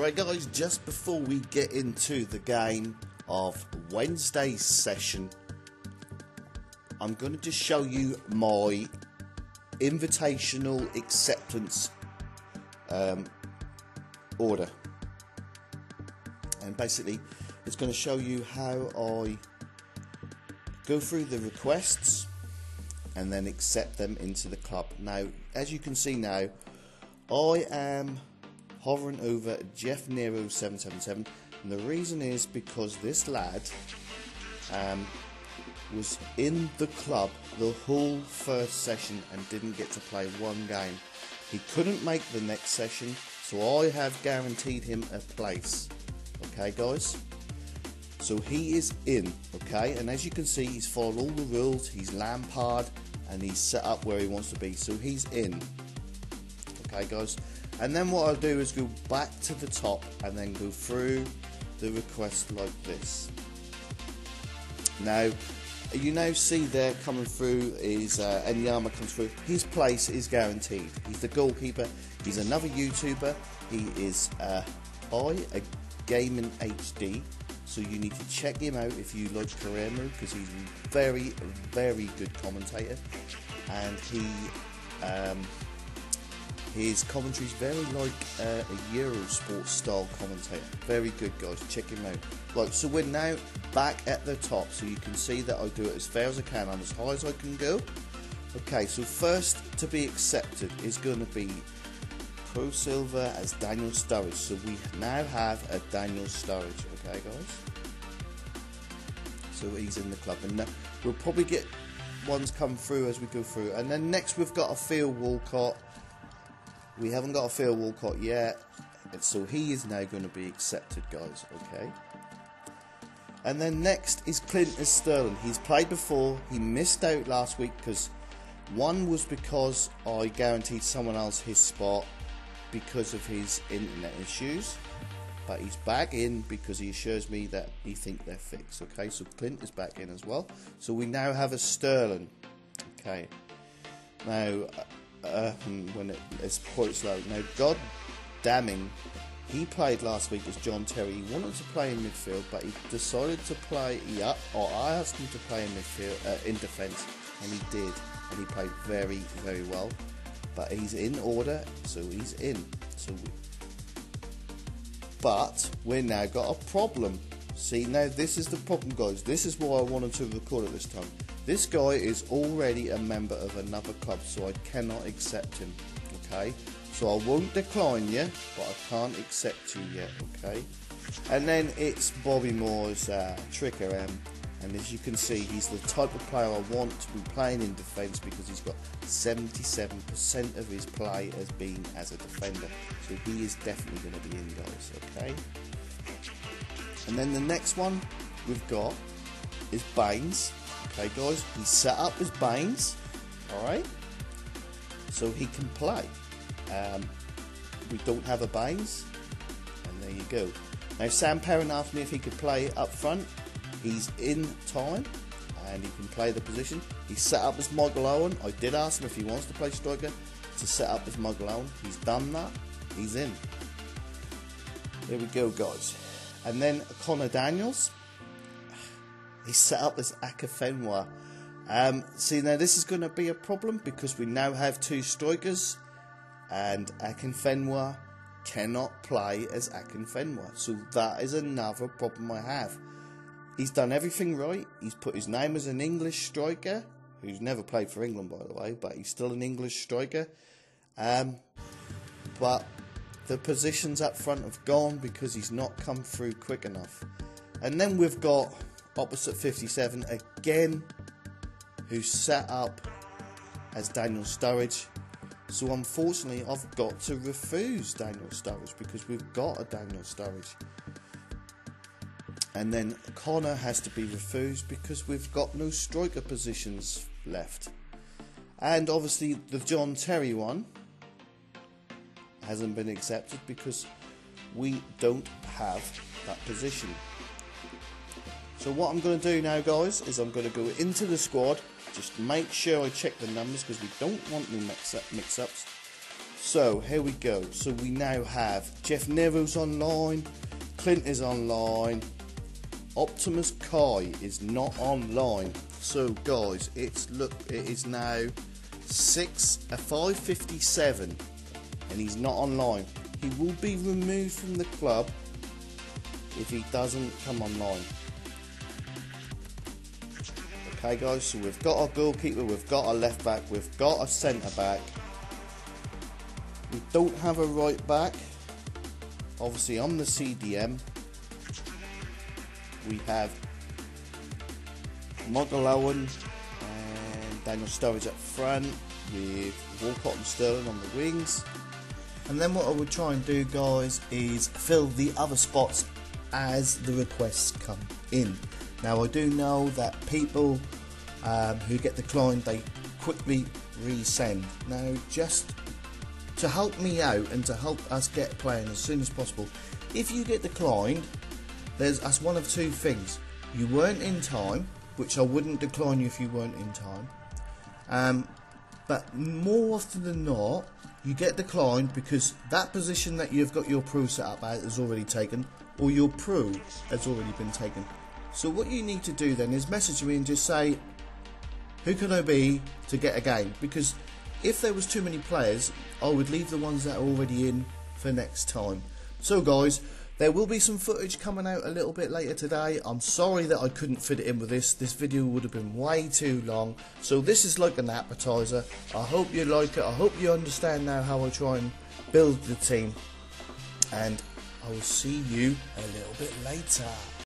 Right guys, just before we get into the game of Wednesday's session, I'm going to just show you my invitational acceptance order. And basically it's going to show you how I go through the requests and then accept them into the club. Now, as you can see now, I am hovering over Jeff Nero 777, and the reason is because this lad was in the club the whole first session and didn't get to play one game. He couldn't make the next session, so I have guaranteed him a place. Okay guys, so he is in, okay, and as you can see, he's followed all the rules. He's Lampard and he's set up where he wants to be, so he's in. Okay guys, and then what I'll do is go back to the top and then go through the request like this. Now you now see there coming through is Enyama comes through. His place is guaranteed. He's the goalkeeper. He's another YouTuber. He is a Gaming HD, so you need to check him out if you like career mode, because he's a very, very good commentator, and his commentary is very like a Eurosport style commentator. Very good guys, check him out. Right, so we're now back at the top, so you can see that I do it as fair as I can. I'm as high as I can go. Okay, so first to be accepted is going to be Pro Silver as Daniel Sturridge. So we now have a Daniel Sturridge, okay guys? So he's in the club, and we'll probably get ones come through as we go through. And then next we've got a Theo Walcott. We haven't got a Theo Walcott yet, so he is now going to be accepted, guys, okay? And then next is Clint as Sterling. He's played before. He missed out last week because one was because I guaranteed someone else his spot because of his internet issues, but he's back in because he assures me that he thinks they're fixed. Okay, so Clint is back in as well. So we now have a Sterling. Okay, now when it's quite slow. Now, God damning, he played last week as John Terry. He wanted to play in midfield, but he decided to play or I asked him to play in midfield, in defence, and he did, and he played very, very well. But he's in order, so he's in. But we've now got a problem. See, now this is the problem, guys. This is why I wanted to record it this time. This guy is already a member of another club, so I cannot accept him. Okay, so I won't decline you, but I can't accept you yet. Okay, and then it's Bobby Moore's Tricker, and as you can see, he's the type of player I want to be playing in defence, because he's got 77% of his play as being as a defender, so he is definitely going to be in, guys. Okay, and then the next one we've got is Baines. Okay guys, he's set up as Baines, alright, so he can play. We don't have a Baines, and there you go. Now Sam Perrin asked me if he could play up front. He's in time, and he can play the position. He's set up as Michael Owen. I did ask him if he wants to play striker to set up as Michael Owen. He's done that, he's in. There we go guys. And then Connor Daniels, he's set up as Akafenwa. See, now this is going to be a problem because we now have two strikers, and Akinfenwa cannot play as Akinfenwa. So that is another problem I have. He's done everything right. He's put his name as an English striker, who's never played for England, by the way, but he's still an English striker. But the positions up front have gone because he's not come through quick enough. And then we've got opposite 57 again, who's set up as Daniel Sturridge. So unfortunately I've got to refuse Daniel Sturridge because we've got a Daniel Sturridge. And then Connor has to be refused because we've got no striker positions left. And obviously the John Terry one hasn't been accepted because we don't have that position. So what I'm going to do now, guys, is I'm going to go into the squad, just make sure I check the numbers because we don't want any mix-ups. So here we go. So we now have Jeff Nero's online, Clint is online, Optimus Kai is not online. So guys, it is now 5:57 and he's not online. He will be removed from the club if he doesn't come online. Okay guys, so we've got our goalkeeper, we've got our left back, we've got a centre back. We don't have a right back. Obviously I'm the CDM. We have Michael Owen and Daniel Sturridge up front with Walcott and Sterling on the wings. And then what I would try and do, guys, is fill the other spots as the requests come in. Now I do know that people who get declined, they quickly resend. Now just to help me out and to help us get playing as soon as possible, if you get declined, that's one of two things. You weren't in time, which I wouldn't decline you if you weren't in time, but more often than not you get declined because that position that you've got your pro set up at is already taken, or your pro has already been taken. So what you need to do then is message me and just say, who can I be to get a game? Because if there was too many players, I would leave the ones that are already in for next time. So guys, there will be some footage coming out a little bit later today. I'm sorry that I couldn't fit it in with this. This video would have been way too long. So this is like an appetizer. I hope you like it. I hope you understand now how I try and build the team. And I will see you a little bit later.